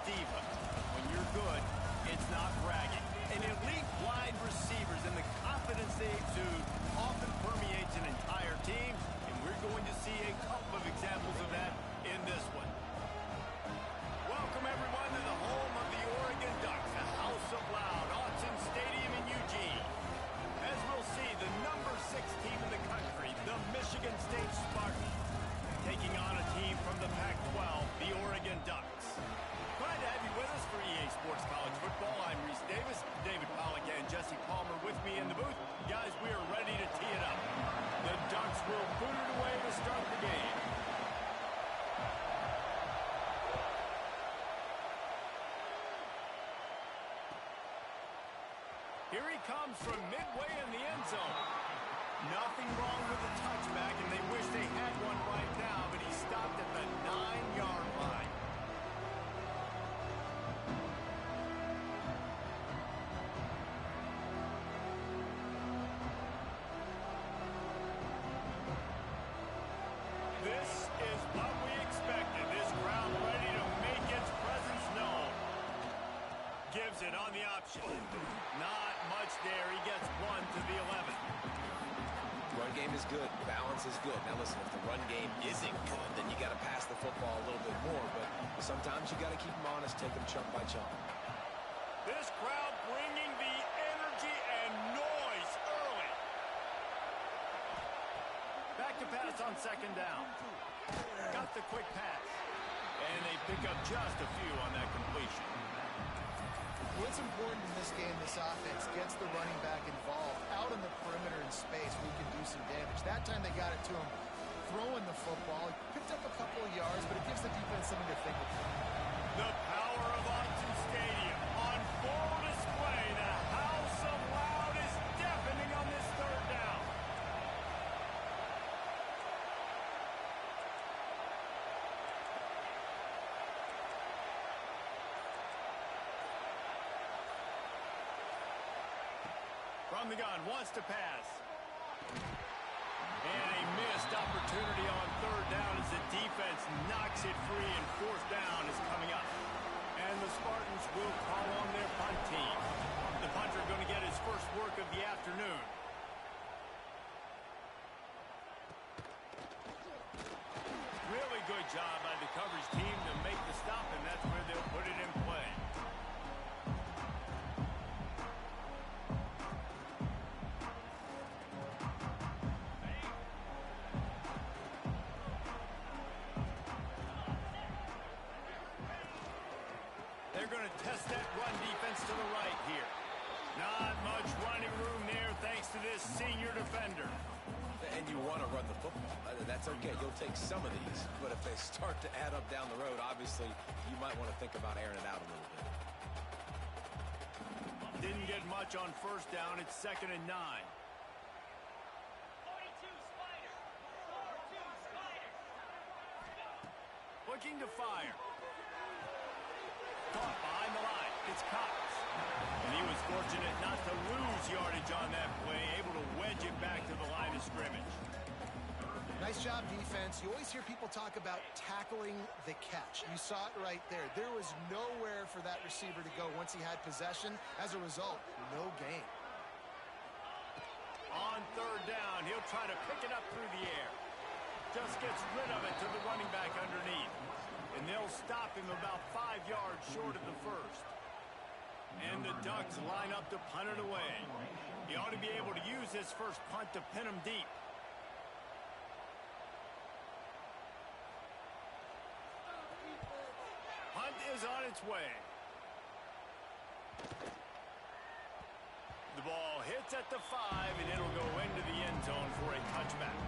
diva. When you're good, it's not bragging. And elite wide receivers and the confidence they exude often permeates an entire team, and we're going to see a couple of examples of that in this one. Welcome, everyone, to the home of the Oregon Ducks, the House of Loud, Autzen Stadium in Eugene. As we'll see, the number 6 team in the country, the Michigan State Spartans, taking on a team from the Pac-12, the Oregon Ducks. Glad to have you with us for EA Sports College Football. I'm Reese Davis, David Pollack and Jesse Palmer with me in the booth. Guys, we are ready to tee it up. The Ducks will boot it away to start the game. Here he comes from midway in the end zone. Nothing wrong with the touchback, and they wish they had one right now, but he stopped at the 9-yard line. This is what we expected. This crowd ready to make its presence known. Gives it on the option. Not much there. He gets 1 to the 11. Run game is good. Balance is good. Now listen, if the run game isn't good, then you got to pass the football a little bit more. But sometimes you got to keep them honest, take them chunk by chunk. This crowd bringing the energy and noise early. Back to pass on second down. Got the quick pass. And they pick up just a few on that completion. What's important in this game, this offense gets the running back involved out on the perimeter in space where he can do some damage. That time they got it to him throwing the football. He picked up a couple of yards, but it gives the defense something to think about. The power of Autzen Stadium on full display. The House of Loud is deafening on this third down. From the gun, wants to pass. And a missed opportunity on third down as the defense knocks it free, and fourth down is coming up. And the Spartans will call on their punt team. The punter going to get his first work of the afternoon. Really good job by the coverage team to make the stop, and that's where they'll put it in play. They're going to test that run defense to the right here. Not much running room there thanks to this senior defender. And you want to run the football. That's okay. You'll take some of these. But if they start to add up down the road, obviously, you might want to think about airing it out a little bit. Didn't get much on first down. It's 2nd and 9. 42 Spider. 42 Spider. Looking to fire. Caught behind the line. It's Cox. And he was fortunate not to lose yardage on that play, able to wedge it back to the line of scrimmage. Nice job, defense. You always hear people talk about tackling the catch. You saw it right there. There was nowhere for that receiver to go once he had possession. As a result, no gain. On third down, he'll try to pick it up through the air. Just gets rid of it to the running back underneath. And they'll stop him about 5 yards short of the first. And the Ducks line up to punt it away. He ought to be able to use his first punt to pin him deep. Punt is on its way. The ball hits at the 5, and it'll go into the end zone for a touchback.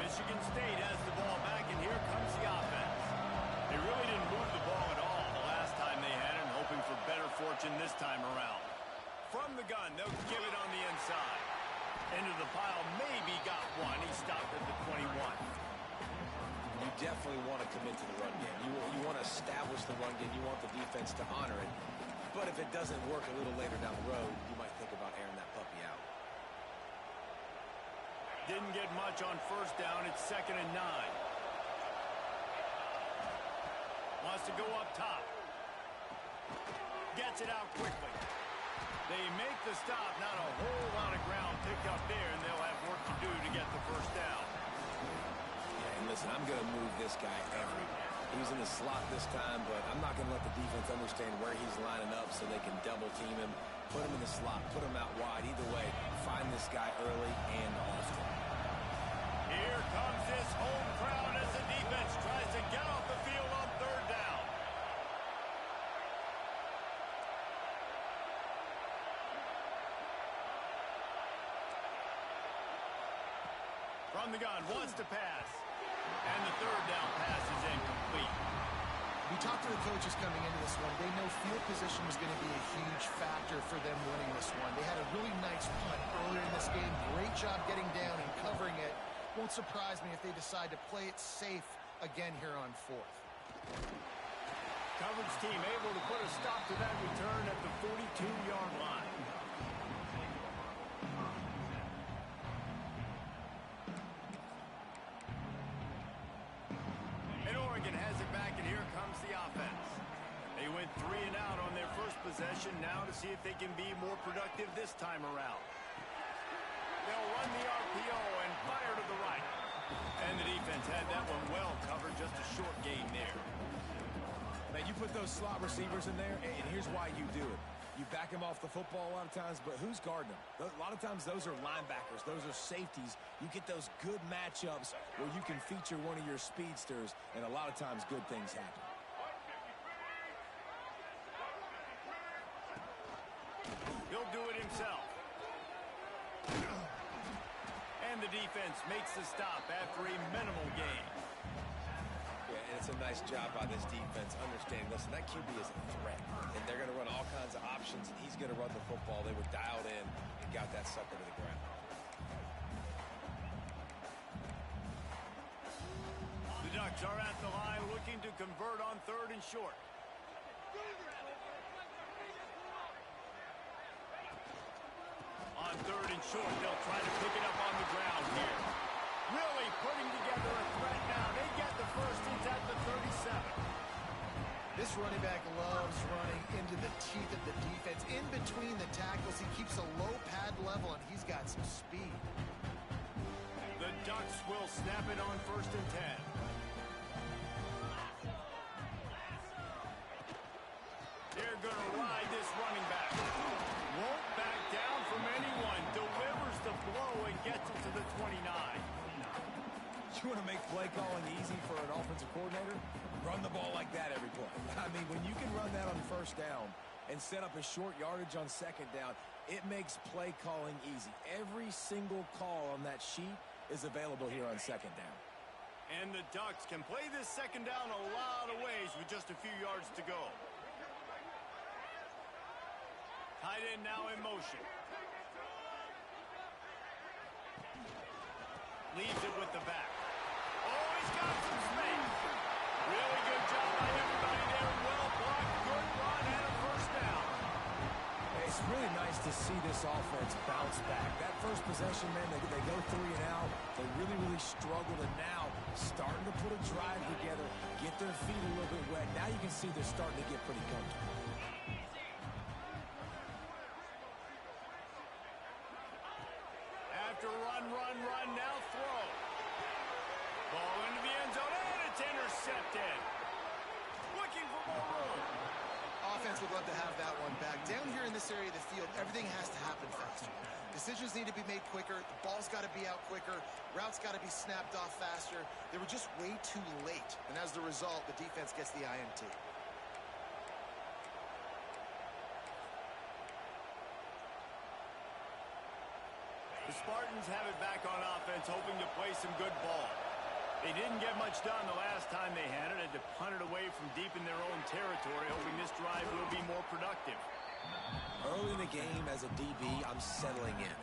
Michigan State has the ball back, and here comes the offense. They really didn't move the ball at all the last time they had it, hoping for better fortune this time around. From the gun, they'll give it on the inside. Into the pile, maybe got one. He stopped at the 21. You definitely want to commit to the run game. You want to establish the run game. You want the defense to honor it. But if it doesn't work a little later down the road, you might think about airing that puppy out. didn't get much on first down. It's 2nd and 9. Wants to go up top. Gets it out quickly. They make the stop. Not a whole lot of ground picked up there, and they'll have work to do to get the first down. Yeah, and listen, I'm going to move this guy everywhere. He's in the slot this time, but I'm not going to let the defense understand where he's lining up so they can double team him, put him in the slot, put him out wide. Either way, find this guy early and often. Here comes this home crowd as the defense tries to get off the field on 3rd down. From the gun, wants to pass. And the 3rd down pass is incomplete. We talked to the coaches coming into this one. They know field position was going to be a huge factor for them winning this one. They had a really nice punt earlier in this game. Great job getting down and covering it. Won't surprise me if they decide to play it safe again here on 4th. Coverage team able to put a stop to that return at the 42-yard line. And Oregon has it back, and here comes the offense. They went 3 and out on their first possession. Now to see if they can be more productive this time around. They'll run the RPO and fire to the right. And the defense had that one well covered. Just a short gain there. Man, you put those slot receivers in there, and here's why you do it. You back them off the football a lot of times, but who's guarding them? A lot of times those are linebackers. Those are safeties. You get those good matchups where you can feature one of your speedsters, and a lot of times good things happen. He'll do it himself. And the defense makes the stop after a minimal gain. Yeah, and it's a nice job by this defense understanding, listen, that QB is a threat, and they're going to run all kinds of options, and he's going to run the football. They were dialed in and got that sucker to the ground. The Ducks are at the line looking to convert on 3rd and short. On 3rd and short, they'll try to pick it up on the ground here. Really putting together a threat now. They get the first. It's at the 37. This running back loves running into the teeth of the defense. In between the tackles, he keeps a low pad level, and he's got some speed. The Ducks will snap it on 1st and 10. They're going to ride this running back. Won't back down from anyone. Delivers the blow and gets it to the 29. You want to make play calling easy for an offensive coordinator? Run the ball like that every play. I mean, when you can run that on 1st down and set up a short yardage on 2nd down, it makes play calling easy. Every single call on that sheet is available here on 2nd down. And the Ducks can play this 2nd down a lot of ways with just a few yards to go. Tight end now in motion. Leaves it with the back. Oh, he's got some space. Really good job by everybody there. Well blocked, good run, and a 1st down. It's really nice to see this offense bounce back. That first possession, man, they go 3 and out. They really struggled, and now starting to put a drive together, get their feet a little bit wet. Now you can see they're starting to get pretty comfortable. After run, now throw. Ball into the end zone, and it's intercepted. Looking for more room. Offense would love to have that one back. Down here in this area of the field, everything has to happen faster. Decisions need to be made quicker. The ball's got to be out quicker. Routes got to be snapped off faster. They were just way too late. And as the result, the defense gets the INT. The Spartans have it back on offense, hoping to play some good ball. They didn't get much done the last time they had it. Had to punt it away from deep in their own territory, hoping this drive will be more productive. Early in the game, as a DB, I'm settling in.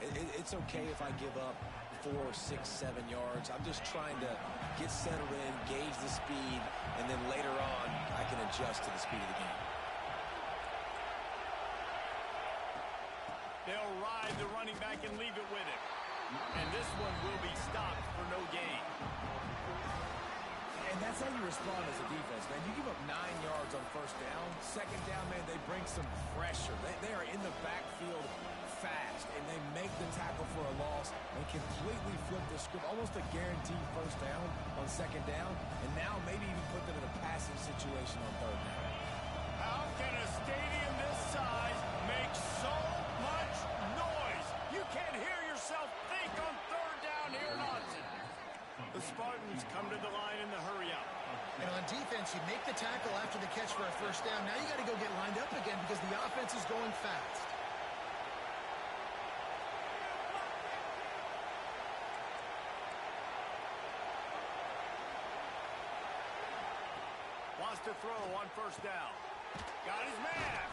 It's okay if I give up 4, 6, 7 yards. I'm just trying to get settled in, gauge the speed, and then later on, I can adjust to the speed of the game. They'll ride the running back and leave it with him. And this one will be stopped for no gain. And that's how you respond as a defense, man. You give up 9 yards on first down. Second down, man, they bring some pressure. They are in the backfield fast, and they make the tackle for a loss and completely flip the script. Almost a guaranteed first down on second down, and now maybe even put them in a passing situation on third down. How can a stadium this size make so much noise? You can't hear yourself think on third down here in Austin. The Spartans come to the line in the hurry-up. And on defense, you make the tackle after the catch for a first down. Now you got to go get lined up again because the offense is going fast. Wants to throw on first down. Got his man.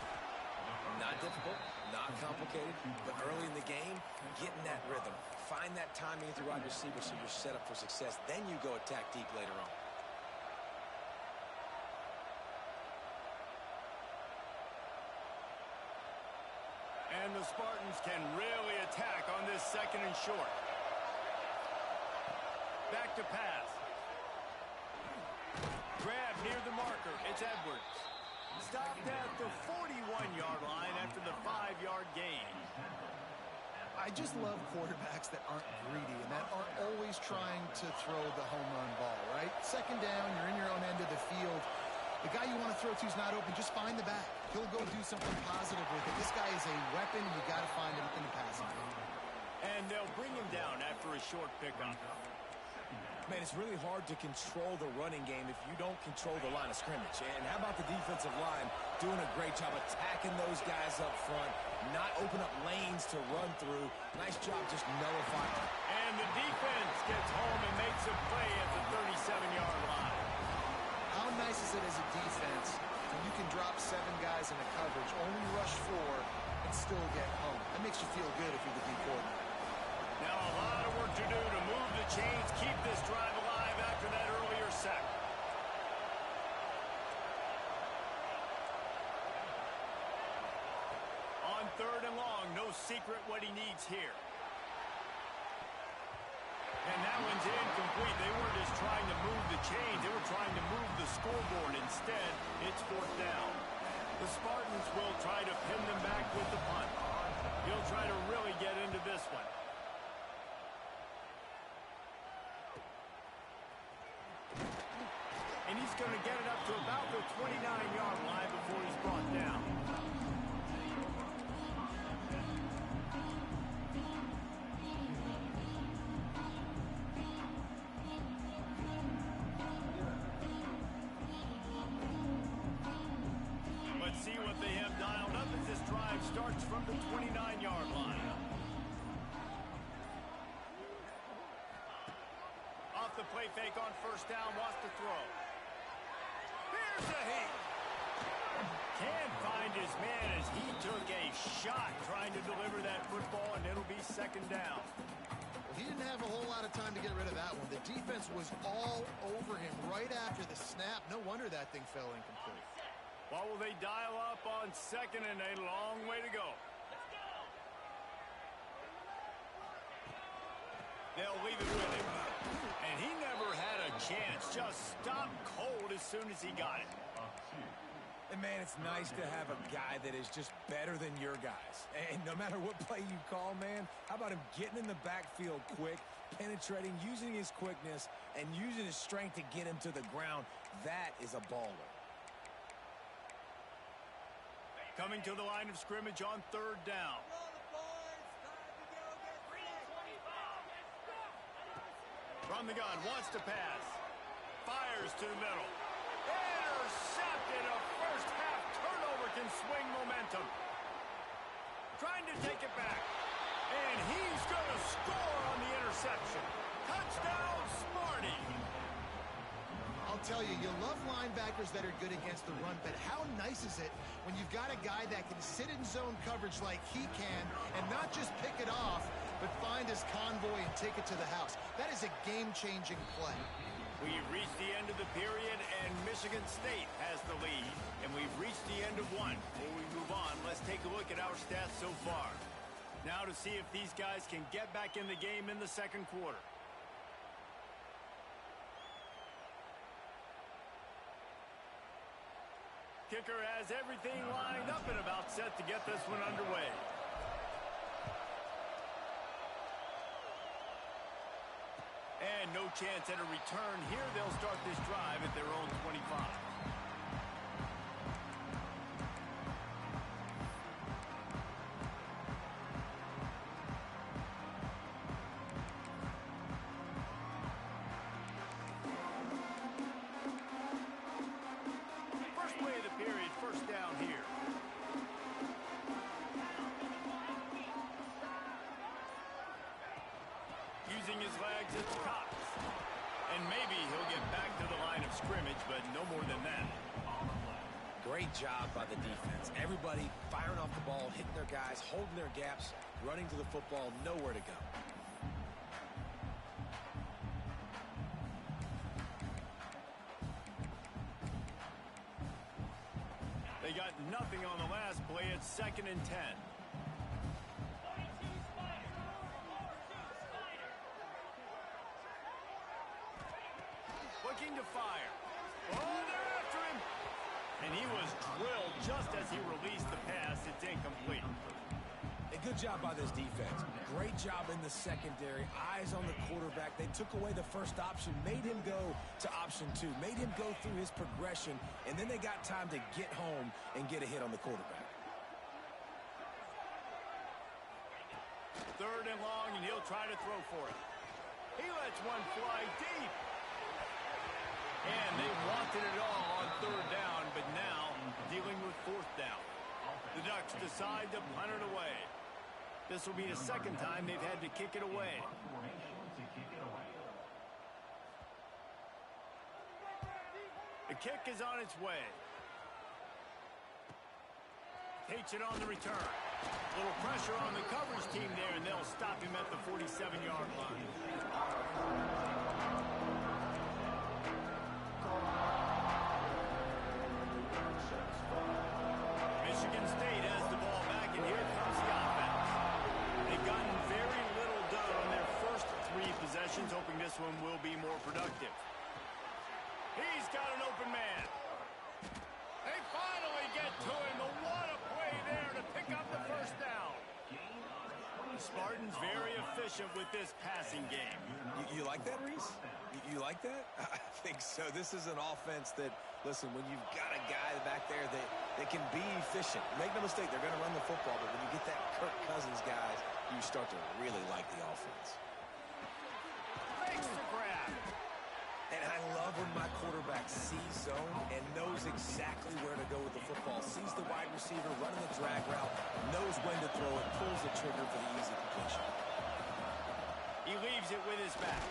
Not difficult, not complicated, but early in the game, get in that rhythm. Find that timing with your wide receiver so you're set up for success. Then you go attack deep later on. And the Spartans can really attack on this second and short. Back to pass. Grab near the marker. It's Edwards. Stopped at the 41-yard line after the 5-yard gain. I just love quarterbacks that aren't greedy and that aren't always trying to throw the home run ball, right? Second down, you're in your own end of the field. The guy you want to throw to is not open. Just find the back. He'll go do something positive with it. This guy is a weapon. You got to find him in the passing game. And they'll bring him down after a short pickup. Man, it's really hard to control the running game if you don't control the line of scrimmage. And how about the defensive line doing a great job attacking those guys up front, not open up lanes to run through. Nice job just nullifying them. And the defense gets home and makes a play at the 37-yard line. How nice is it as a defense when you can drop 7 guys in a coverage, only rush 4, and still get home? That makes you feel good if you're the D coordinator. Now a lot of work to do to move the chains, keep this drive alive after that earlier sack. On third and long, no secret what he needs here. And that one's incomplete. They weren't just trying to move the chains, they were trying to move the scoreboard. Instead, it's fourth down. The Spartans will try to pin them back with the punt. He'll try to really get into this one. And he's going to get it up to about the 29-yard line before he's brought down. Let's see what they have dialed up as this drive starts from the 29-yard line. Off the play fake on first down, wants to throw. Here's a heat. Can't find his man as he took a shot trying to deliver that football, and it'll be second down. Well, he didn't have a whole lot of time to get rid of that one. The defense was all over him right after the snap. No wonder that thing fell incomplete. What will they dial up on second, and a long way to go? They'll leave it with him. And he never had a chance. Just stopped cold as soon as he got it. And, man, it's nice to have a guy that is just better than your guys. And no matter what play you call, man, how about him getting in the backfield quick, penetrating, using his quickness, and using his strength to get him to the ground? That is a baller. Coming to the line of scrimmage on third down. From the gun, wants to pass. Fires to the middle. Intercepted. A first half turnover can swing momentum. Trying to take it back. And he's going to score on the interception. Touchdown, Sparty. I'll tell you, you love linebackers that are good against the run, but how nice is it when you've got a guy that can sit in zone coverage like he can and not just pick it off, but find his convoy and take it to the house. That is a game-changing play. We've reached the end of the period, and Michigan State has the lead. And we've reached the end of one. Before we move on, let's take a look at our stats so far. Now to see if these guys can get back in the game in the second quarter. Kicker has everything lined up and about set to get this one underway. And no chance at a return here. They'll start this drive at their own 25. First play of the period, first down here. Using his legs, it's Cox. And maybe he'll get back to the line of scrimmage, but no more than that. Great job by the defense. Everybody firing off the ball, hitting their guys, holding their gaps, running to the football, nowhere to go. They got nothing on the last play. It's 2nd and 10. Looking to fire. Oh, they're after him. And he was drilled just as he released the pass. It's incomplete. A good job by this defense. Great job in the secondary. Eyes on the quarterback. They took away the first option, made him go to option 2, made him go through his progression, and then they got time to get home and get a hit on the quarterback. 3rd and long, and he'll try to throw for it. He lets one fly deep. And they wanted it all on 3rd down, but now dealing with 4th down. The Ducks decide to punt it away. This will be the 2nd time they've had to kick it away. The kick is on its way. Takes it on the return. A little pressure on the coverage team there, and they'll stop him at the 47-yard line. Michigan State has the ball back, and here comes the offense. They've gotten very little done on their first 3 possessions, hoping this one will be more productive. He's got an open man. They finally get to him. What a play there to pick up the first down. The Spartans very efficient with this passing game. You like that, Reese? You like that? I think so. This is an offense that, listen, when you've got a guy back there that can be efficient. Make no mistake, they're going to run the football, but when you get that Kirk Cousins guys, you start to really like the offense. Makes the grab. And I love when my quarterback sees zone and knows exactly where to go with the football. Sees the wide receiver running the drag route, knows when to throw it, pulls the trigger for the easy completion. He leaves it with his back.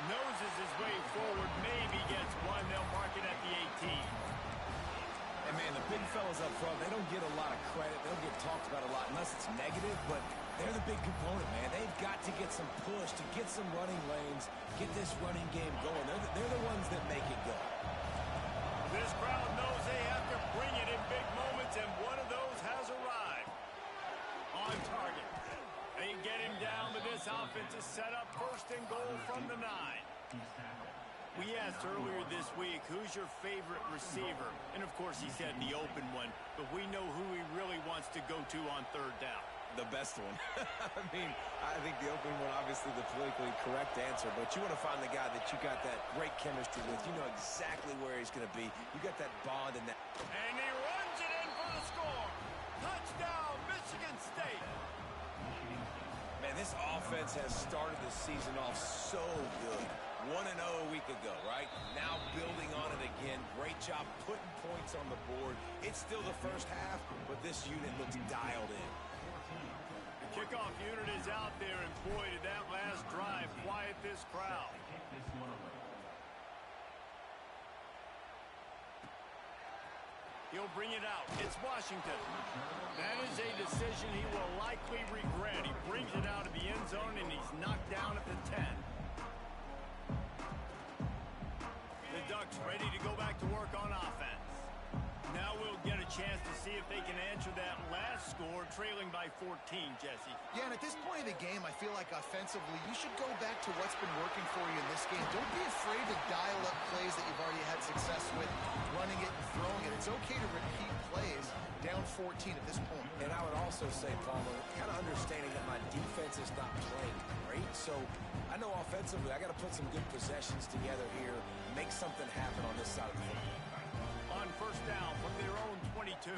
Noses his way forward, maybe gets one. They'll mark it at the 18. And, man, the big fellas up front, they don't get a lot of credit. They don't get talked about a lot unless it's negative, but they're the big component, man. They've got to get some push, to get some running lanes, get this running game going. They're the ones that make it go. This crowd knows they have to bring it in big moments, and one of those has arrived. On target. They get him down, but this offense is set up 1st and goal from the 9. We asked earlier this week, who's your favorite receiver? And, of course, he said the open one, but we know who he really wants to go to on 3rd down. The best one. I mean, I think the open one, obviously the politically correct answer, but you want to find the guy that you got that great chemistry with. You know exactly where he's going to be. You got that bond and that. And he runs it in for the score. Touchdown, Michigan State. Man, this offense has started the season off so good. 1-0 a week ago, right? Now building on it again. Great job putting points on the board. It's still the first half, but this unit looks dialed in. The kickoff unit is out there, and boy, did that last drive quiet this crowd. He'll bring it out. It's Washington. That is a decision he will likely regret. He brings it out of the end zone, and he's knocked down at the 10. The Ducks ready to go back to work on offense. Now we'll get a chance to see if they can answer that last score, trailing by 14, Jesse. Yeah, and at this point of the game, I feel like offensively, you should go back to what's been working for you in this game. Don't be afraid to dial up plays that you've already had success with, running it and throwing it. It's okay to repeat plays down 14 at this point. And I would also say, Palmer, kind of understanding that my defense is not playing great. So I know offensively I got to put some good possessions together here, make something happen on this side of the football. On first down from their own 22.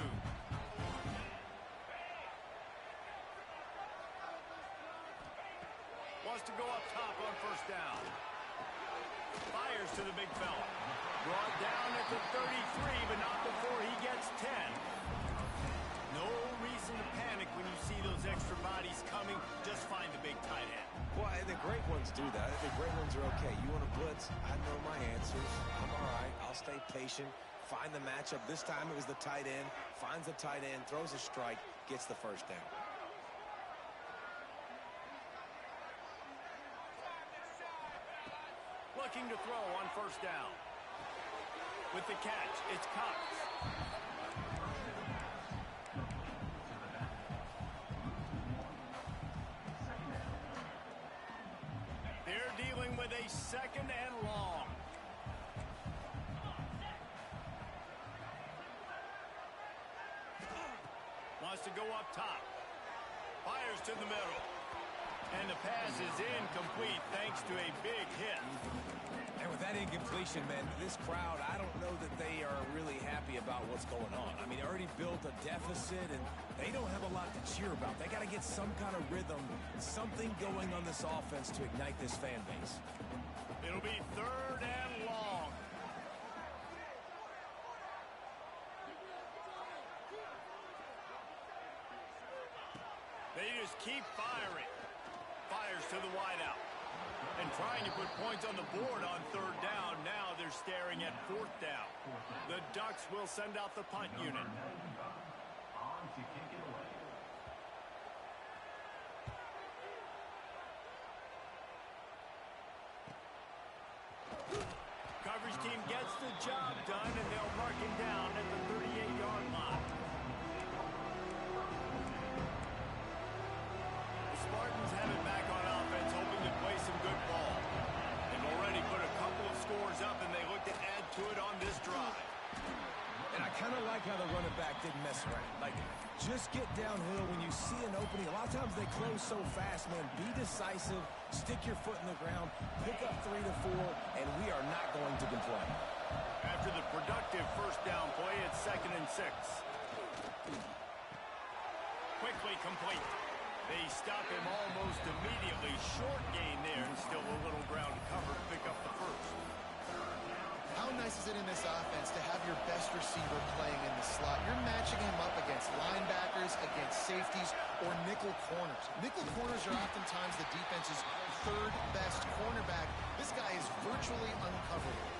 Wants to go up top on first down. Fires to the big fella. Brought down at the 33, but not before he gets 10. No reason to panic when you see those extra bodies coming. Just find the big tight end. Well, the great ones do that. The great ones are okay. You want to blitz? I know my answers. I'm all right. I'll stay patient. Find the matchup. This time it was the tight end. Finds the tight end, throws a strike, gets the first down. Looking to throw on first down. With the catch, it's Cox. They're dealing with a second and long. Wants to go up top. Fires to the middle. And the pass is incomplete thanks to a big hit. And with that incompletion, man, this crowd, I don't know that they are really happy about what's going on. I mean, they already built a deficit, and they don't have a lot to cheer about. They got to get some kind of rhythm, something going on this offense to ignite this fan base. It'll be third and long. They just keep firing. Fires to the wideout. And trying to put points on the board on third down. Now they're staring at fourth down. The Ducks will send out the punt unit. Coverage team gets the job done, and they'll mark him down at the 38-yard line. The Spartans have it back on offense, hoping to play some good ball. They've already put a couple of scores up, and they look to add to it on this drive. And I kind of like how the running back didn't mess around. Like, just get downhill when you see an opening. A lot of times they close so fast, man. Be decisive, stick your foot in the ground, pick up 3 to 4, and we are not going to complain. After the productive first down play, it's 2nd and 6. Quickly complete. They stop him almost immediately. Short gain there, and still a little ground to cover to pick up the first. How nice is it in this offense to have your best receiver playing in the slot? You're matching him up against linebackers, against safeties, or nickel corners. Nickel corners are oftentimes the defense's third best cornerback. This guy is virtually uncoverable.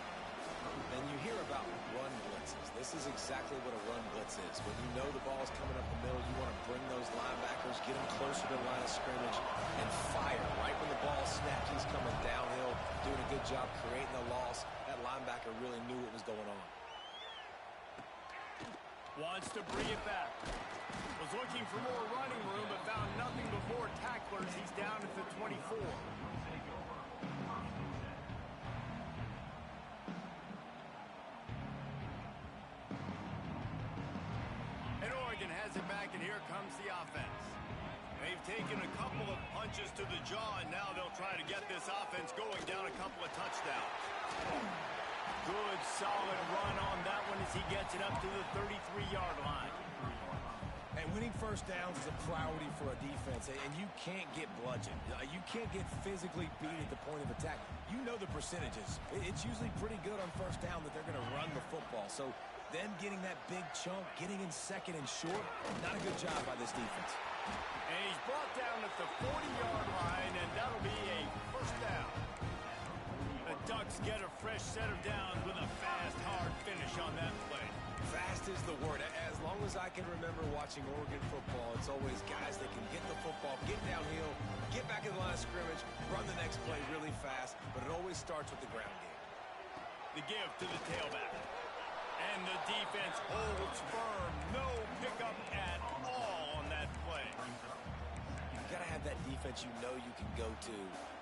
And you hear about run blitzes. This is exactly what a run blitz is. When you know the ball is coming up the middle, you want to bring those linebackers, get them closer to the line of scrimmage, and fire. Right when the ball snapped, he's coming downhill, doing a good job creating the loss. That linebacker really knew what was going on. Wants to bring it back. Was looking for more running room, but found nothing before tacklers. He's down at the 24. And Oregon has it back, and here comes the offense. They've taken a couple of punches to the jaw, and now they'll try to get this offense going down a couple of touchdowns. Good, solid run on that one as he gets it up to the 33-yard line. And winning first downs is a priority for a defense, and you can't get bludgeoned. You can't get physically beat at the point of attack. You know the percentages. It's usually pretty good on first down that they're going to run the football. So them getting that big chunk, getting in second and short, not a good job by this defense. And he's brought down at the 40-yard line, and that'll be a first down. The Ducks get a fresh set of downs with a fast, hard finish on that play. Fast is the word. As long as I can remember watching Oregon football, it's always guys that can get the football, get downhill, get back in the line of scrimmage, run the next play really fast, but it always starts with the ground game. The give to the tailback. And the defense holds firm. No pickup at all on that play. got to have that defense you know you can go to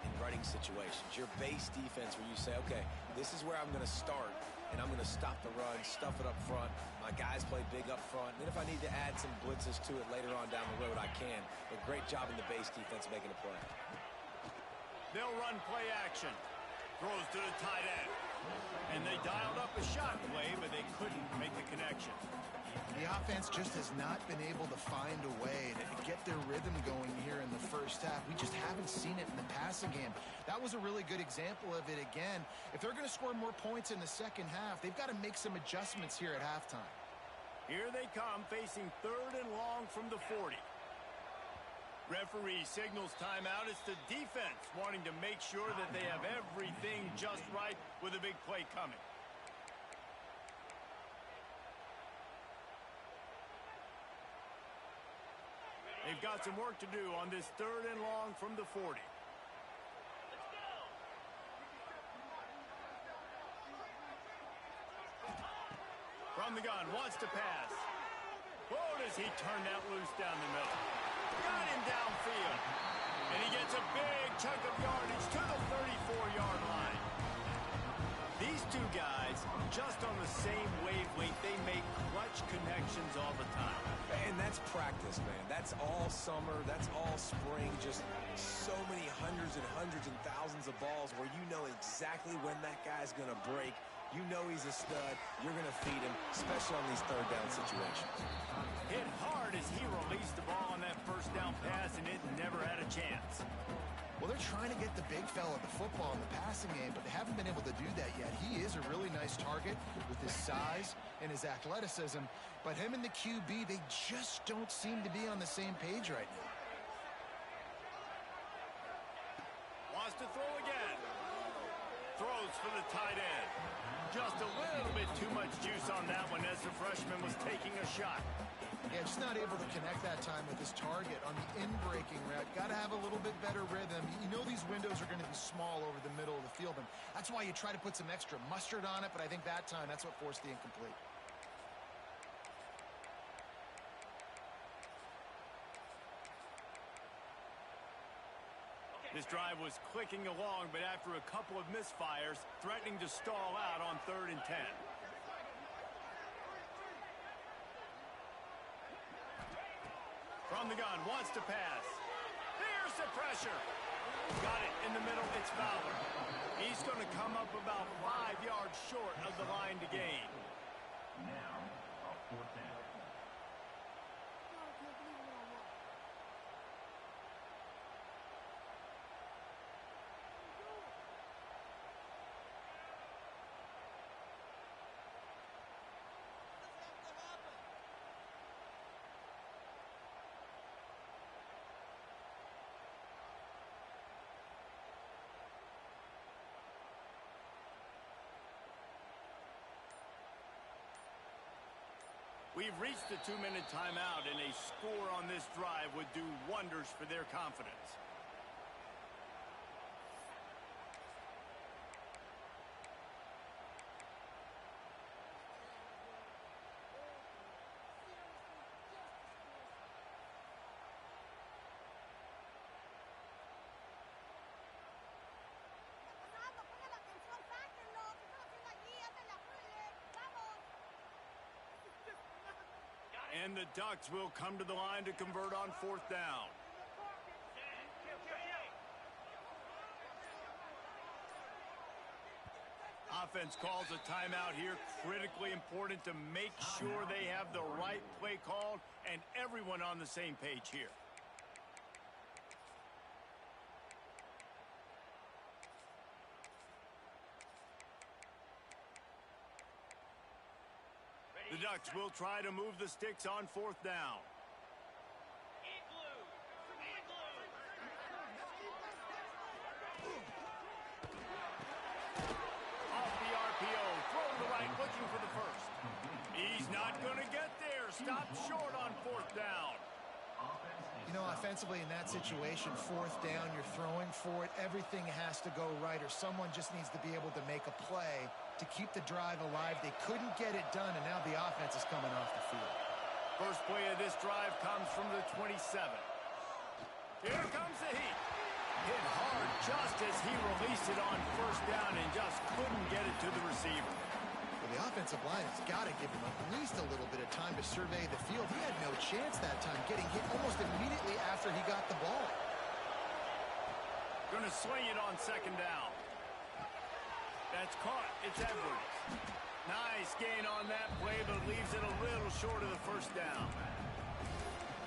in running situations. Your base defense where you say, okay, this is where I'm going to start, and I'm going to stop the run, stuff it up front. My guys play big up front. And then if I need to add some blitzes to it later on down the road, I can. But great job in the base defense making a play. They'll run play action. Throws to the tight end. And they dialed up a shot play, but they couldn't make the connection. The offense just has not been able to find a way to get their rhythm going here in the first half. We just haven't seen it in the passing game. That was a really good example of it again. If they're going to score more points in the second half, they've got to make some adjustments here at halftime. Here they come, facing 3rd and long from the 40. Referee signals timeout. It's the defense wanting to make sure that they have everything just right with a big play coming. They've got some work to do on this 3rd and long from the 40. From the gun, wants to pass. Whoa, does he turn that loose down the middle. Got him downfield. And he gets a big chunk of yardage to the 34-yard line. These two guys, just on the same wavelength, they make clutch connections all the time. And that's practice, man. That's all summer. That's all spring. Just so many hundreds and thousands of balls where you know exactly when that guy's going to break. You know he's a stud. You're going to feed him, especially on these 3rd down situations. Hit hard as he released the ball on that 1st down pass, and it never had a chance. Well, they're trying to get the big fella the football in the passing game, but they haven't been able to do that yet. He is a really nice target with his size and his athleticism, but him and the QB, they just don't seem to be on the same page right now. Wants to throw again. Throws for the tight end. Just a little bit too much juice on that one as the freshman was taking a shot. Yeah, just not able to connect that time with his target on the in-breaking route. Got to have a little bit better rhythm. You know these windows are going to be small over the middle of the field, and that's why you try to put some extra mustard on it, but I think that time that's what forced the incomplete. This drive was clicking along, but after a couple of misfires, threatening to stall out on 3rd and 10. From the gun, wants to pass. Here's the pressure. Got it in the middle, it's Fowler. He's going to come up about 5 yards short of the line to gain. Now, a 4th down. We've reached the 2-minute timeout, and a score on this drive would do wonders for their confidence. And the Ducks will come to the line to convert on 4th down. Offense calls a timeout here. Critically important to make sure they have the right play called and everyone on the same page here. The Ducks will try to move the sticks on 4th down. Off the RPO, throw to the right, looking for the first. He's not going to get there. Stopped short on 4th down. You know, offensively in that situation, 4th down, you're throwing for it. Everything has to go right, or someone just needs to be able to make a play to keep the drive alive. They couldn't get it done, and now the offense is coming off the field. First play of this drive comes from the 27. Here comes the heat. Hit hard just as he released it on first down and just couldn't get it to the receiver. Well, the offensive line has got to give him at least a little bit of time to survey the field. He had no chance that time, getting hit almost immediately after he got the ball. Going to swing it on second down. That's caught. It's Edwards. Nice gain on that play, but leaves it a little short of the first down.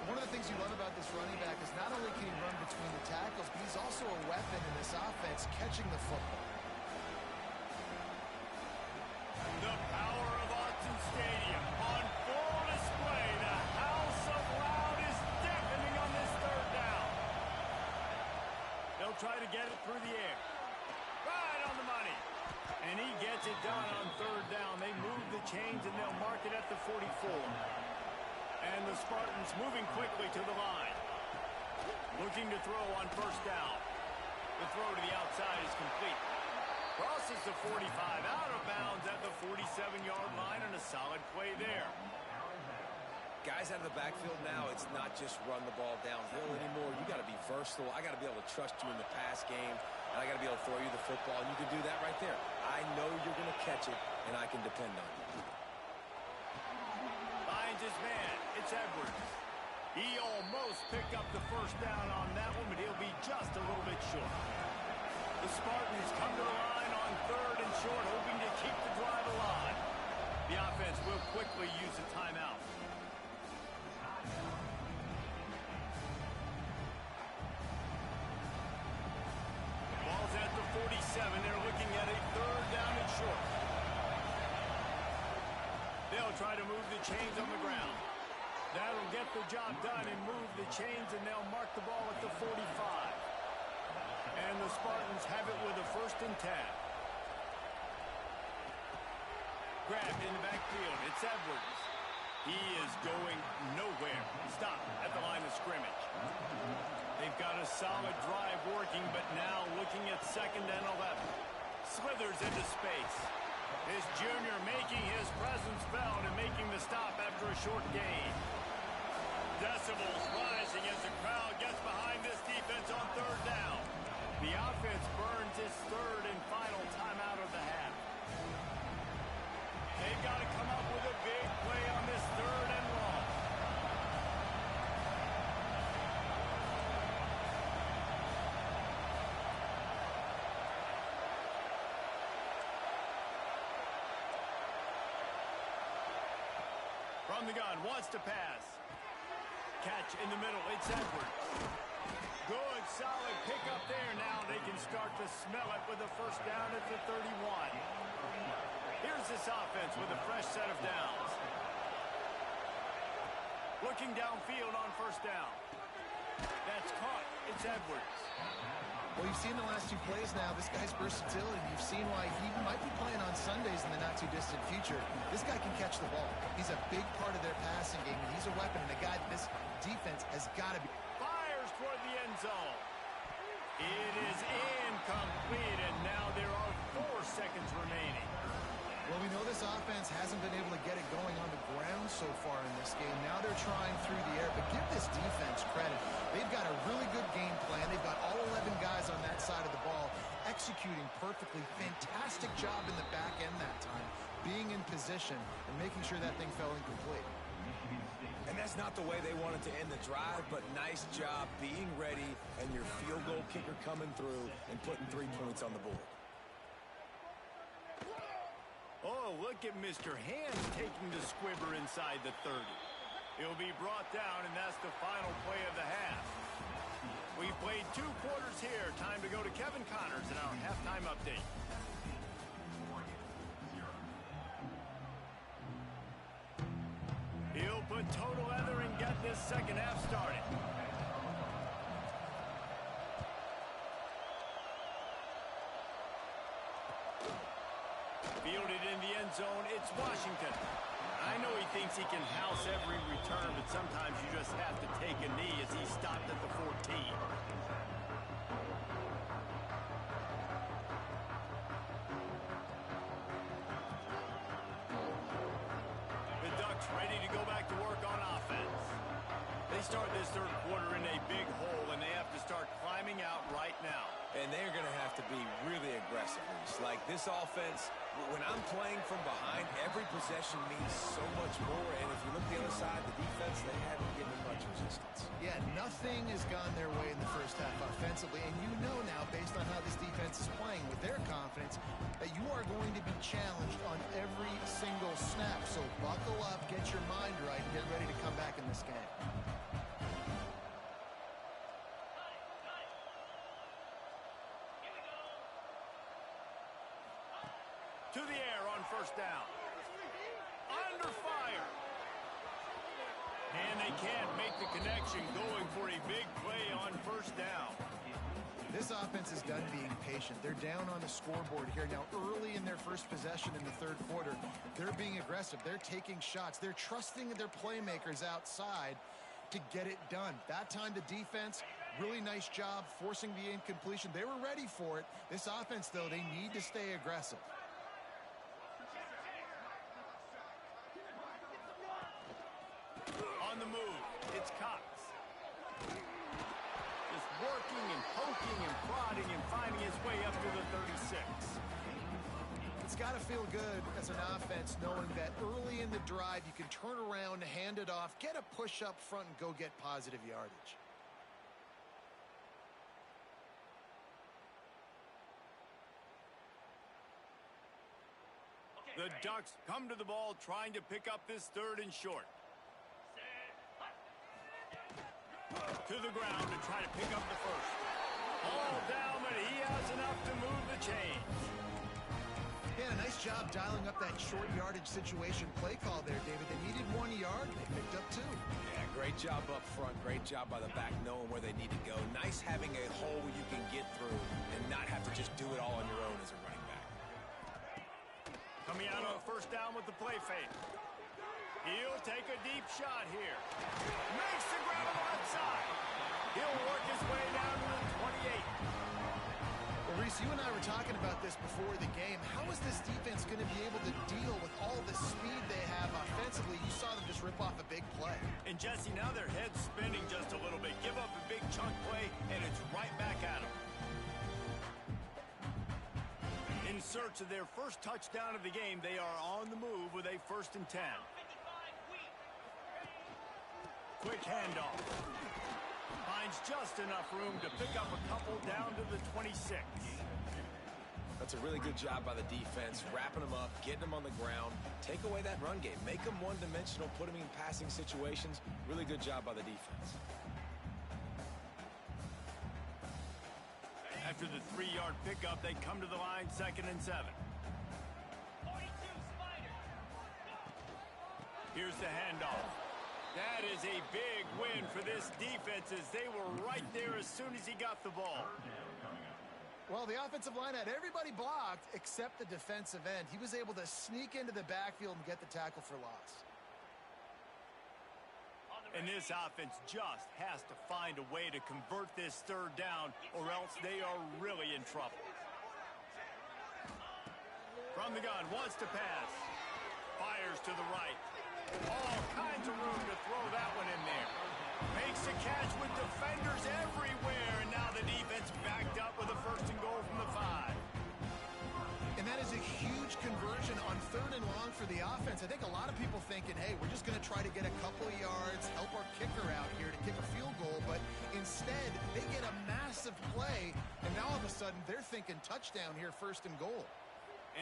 One of the things you love about this running back is not only can he run between the tackles, but he's also a weapon in this offense catching the football. The power of Autzen Stadium on full display. The house of loud is deafening on this third down. They'll try to get it through the air. Right on the money. And he gets it done on third down. They move the chains and they'll mark it at the 44. And the Spartans moving quickly to the line. Looking to throw on first down. The throw to the outside is complete. Crosses the 45, out of bounds at the 47-yard line, and a solid play there. Guys out of the backfield now, it's not just run the ball downhill anymore. You got to be versatile. I got to be able to trust you in the pass game, and I got to be able to throw you the football, and you can do that right there. I know you're going to catch it, and I can depend on you. Finds his man. It's Edwards. He almost picked up the first down on that one, but he'll be just a little bit short. The Spartans come to the line on third and short, hoping to keep the drive alive. The offense will quickly use a timeout. Ball's at the 47. They're looking at a third down and short. They'll try to move the chains on the ground. That'll get the job done and move the chains, and they'll mark the ball at the 45. And the Spartans have it with a 1st and 10. Grabbed in the backfield. It's Edwards. He is going nowhere. Stop at the line of scrimmage. They've got a solid drive working, but now looking at 2nd and 11. Slithers into space. This junior making his presence felt and making the stop after a short gain. Decibels rising as the crowd gets behind this defense on third down. The offense burns its 3rd and final timeout of the half. They've got to come up with a big play on this 3rd and long. From the gun, wants to pass. Catch in the middle, it's Edwards. Good, solid pickup there. Now they can start to smell it with a 1st down at the 31. Here's this offense with a fresh set of downs. Looking downfield on 1st down. That's caught. It's Edwards. Well, you've seen the last 2 plays now. This guy's versatility. You've seen why he might be playing on Sundays in the not-too-distant future. This guy can catch the ball. He's a big part of their passing game, and he's a weapon, and a guy that this defense has got to be. Fires toward the end zone. It is incomplete, and now there are 4 seconds remaining. Well, we know this offense hasn't been able to get it going on the ground so far in this game. Now they're trying through the air, but give this defense credit. They've got a really good game plan. They've got all 11 guys on that side of the ball executing perfectly. Fantastic job in the back end that time, being in position and making sure that thing fell incomplete. And that's not the way they wanted to end the drive, but nice job being ready and your field goal kicker coming through and putting 3 points on the board. Oh, look at Mr. Hands taking the squibber inside the 30. He'll be brought down, and that's the final play of the half. We've played 2 quarters here. Time to go to Kevin Connors in our halftime update. He'll put total leather and get this 2nd half started. Fielded in the end zone, it's Washington. I know he thinks he can house every return, but sometimes you just have to take a knee as he stopped at the 14. The Ducks ready to go back to work on offense. They They start this third quarter in a big hole, and they have to start climbing out right now. And they're going to have to be really aggressive. Like this offense, when I'm playing from behind, every possession means so much more. And if you look the other side, the defense, they haven't given much resistance. Yeah, nothing has gone their way in the first half offensively. And you know now, based on how this defense is playing with their confidence, that you are going to be challenged on every single snap. So buckle up, get your mind right, and get ready to come back in this game. To the air on first down. Under fire. And they can't make the connection, going for a big play on first down. This offense is done being patient. They're down on the scoreboard here. Now, early in their first possession in the third quarter, they're being aggressive. They're taking shots. They're trusting their playmakers outside to get it done. That time, the defense, really nice job forcing the incompletion. They were ready for it. This offense, though, they need to stay aggressive. On the move, it's Cox. Just working and poking and prodding and finding his way up to the 36. It's got to feel good as an offense knowing that early in the drive you can turn around, hand it off, get a push up front, and go get positive yardage. The Ducks come to the ball trying to pick up this third and short. To the ground to try to pick up the first. All down, but he has enough to move the chains. Yeah, nice job dialing up that short yardage situation play call there, David. They needed 1 yard. They picked up 2. Yeah, great job up front. Great job by the back knowing where they need to go. Nice having a hole you can get through and not have to just do it all on your own as a running back. Coming out on first down with the play fake. He'll take a deep shot here. Makes the grab outside. He'll work his way down to the 28. Well, Reese, you and I were talking about this before the game. How is this defense going to be able to deal with all the speed they have offensively? You saw them just rip off a big play. And Jesse, now their head's spinning just a little bit. Give up a big chunk play, and it's right back at them. In search of their first touchdown of the game, they are on the move with a 1st and 10. Quick handoff. Finds just enough room to pick up a couple down to the 26. That's a really good job by the defense, wrapping them up, getting them on the ground, take away that run game, make them one-dimensional, put them in passing situations. Really good job by the defense. After the 3-yard pickup, they come to the line 2nd and 7. 42 Spider. Here's the handoff. That is a big win for this defense as they were right there as soon as he got the ball. Well, the offensive line had everybody blocked except the defensive end. He was able to sneak into the backfield and get the tackle for loss. And this offense just has to find a way to convert this third down, or else they are really in trouble. From the gun, wants to pass. Fires to the right. All kinds of room to throw that one in there. Makes a catch with defenders everywhere, and now the defense backed up with a 1st and goal from the 5. And that is a huge conversion on 3rd and long for the offense. I think a lot of people thinking, hey, we're just going to try to get a couple of yards, help our kicker out here to kick a field goal. But instead, they get a massive play, and now all of a sudden they're thinking touchdown here, 1st and goal.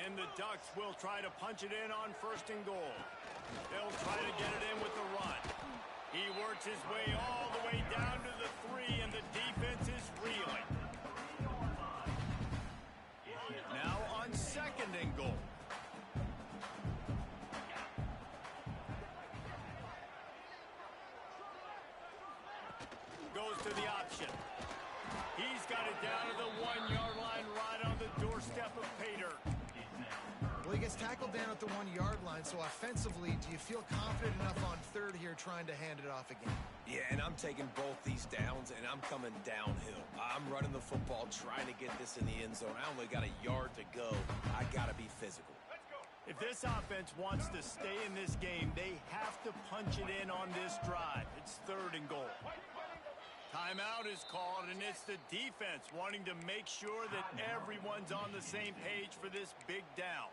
And the Ducks will try to punch it in on 1st and goal. They'll try to get it in with the run. He works his way all the way down to the 3, and the defense is reeling. Now on 2nd and goal. Goes to the option. He's got it down to the 1-yard line right on the doorstep of Pater. Well, he gets tackled down at the 1-yard line, so offensively, do you feel confident enough on 3rd here trying to hand it off again? Yeah, and I'm taking both these downs, and I'm coming downhill. I'm running the football, trying to get this in the end zone. I only got a yard to go. I got to be physical. If this offense wants to stay in this game, they have to punch it in on this drive. It's 3rd and goal. Timeout is called, and it's the defense wanting to make sure that everyone's on the same page for this big down.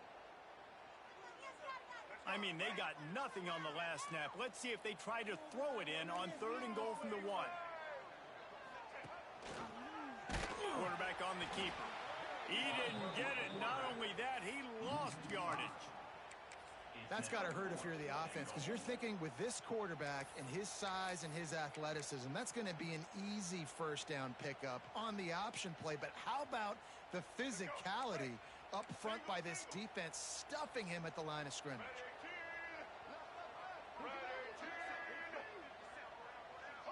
I mean, they got nothing on the last snap. Let's see if they try to throw it in on 3rd and goal from the 1. Quarterback on the keeper. He didn't get it. Not only that, he lost yardage. That's got to hurt if you're the offense, because you're thinking with this quarterback and his size and his athleticism, that's going to be an easy 1st down pickup on the option play. But how about the physicality up front by this defense, stuffing him at the line of scrimmage?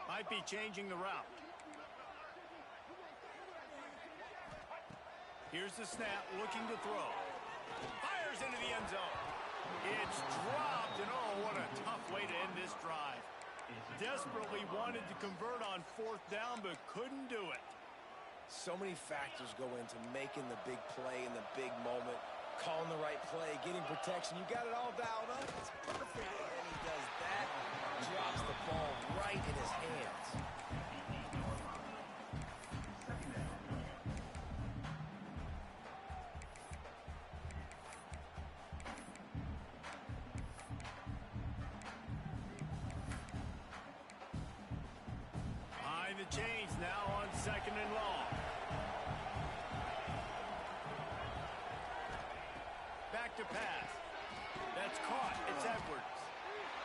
Might be changing the route. Here's the snap, looking to throw. Fires into the end zone. It's dropped, and oh, what a tough way to end this drive. Desperately wanted to convert on 4th down, but couldn't do it. So many factors go into making the big play in the big moment, calling the right play, getting protection. You got it all dialed up. It's perfect. And then he does that, drops the ball right in his hands. The change now on 2nd and long. Back to pass. That's caught. It's Edwards.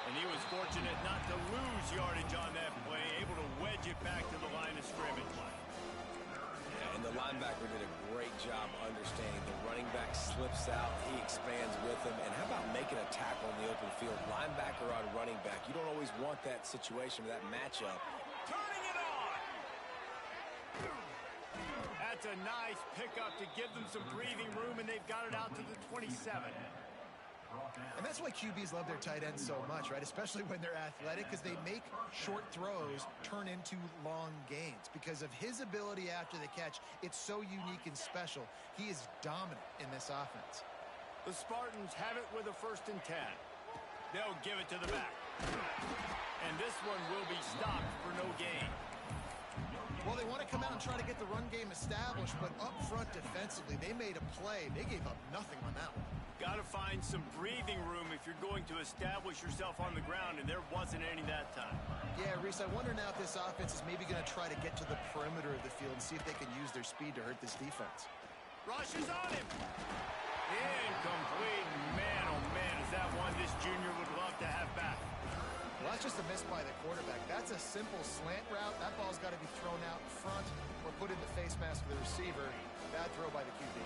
And he was fortunate not to lose yardage on that play, able to wedge it back to the line of scrimmage. Yeah, and the linebacker did a great job understanding. The running back slips out, he expands with him. And how about making a tackle in the open field? Linebacker on running back. You don't always want that situation, that matchup. Turning it on! That's a nice pickup to give them some breathing room, and they've got it out to the 27. And that's why QBs love their tight ends so much, right? Especially when they're athletic, because they make short throws turn into long gains. Because of his ability after the catch, it's so unique and special. He is dominant in this offense. The Spartans have it with a 1st and 10. They'll give it to the back. And this one will be stopped for no gain. Well, they want to come out and try to get the run game established, but up front defensively, they made a play. They gave up nothing on that one. Got to find some breathing room if you're going to establish yourself on the ground, and there wasn't any that time. Yeah, Reese, I wonder now if this offense is maybe going to try to get to the perimeter of the field and see if they can use their speed to hurt this defense. Rush is on him. Incomplete. Man, oh man, is that one this junior would love to have back. Well, that's just a miss by the quarterback. That's a simple slant route. That ball's got to be thrown out in front or put in the face mask of the receiver. Bad throw by the QB.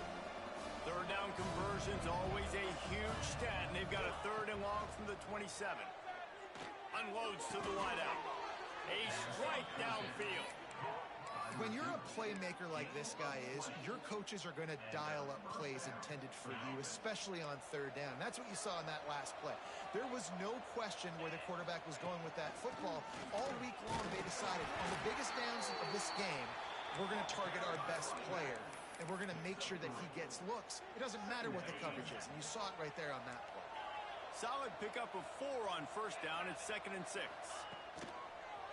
3rd down conversion's always a huge stat, and they've got a 3rd and long from the 27. Unloads to the wideout. A strike downfield. When you're a playmaker like this guy is, your coaches are going to dial up plays intended for you, especially on 3rd down. That's what you saw in that last play. There was no question where the quarterback was going with that football. All week long, they decided on the biggest downs of this game, we're going to target our best player, and we're going to make sure that he gets looks. It doesn't matter what the coverage is, and you saw it right there on that play. Solid pickup of 4 on 1st down. It's 2nd and 6.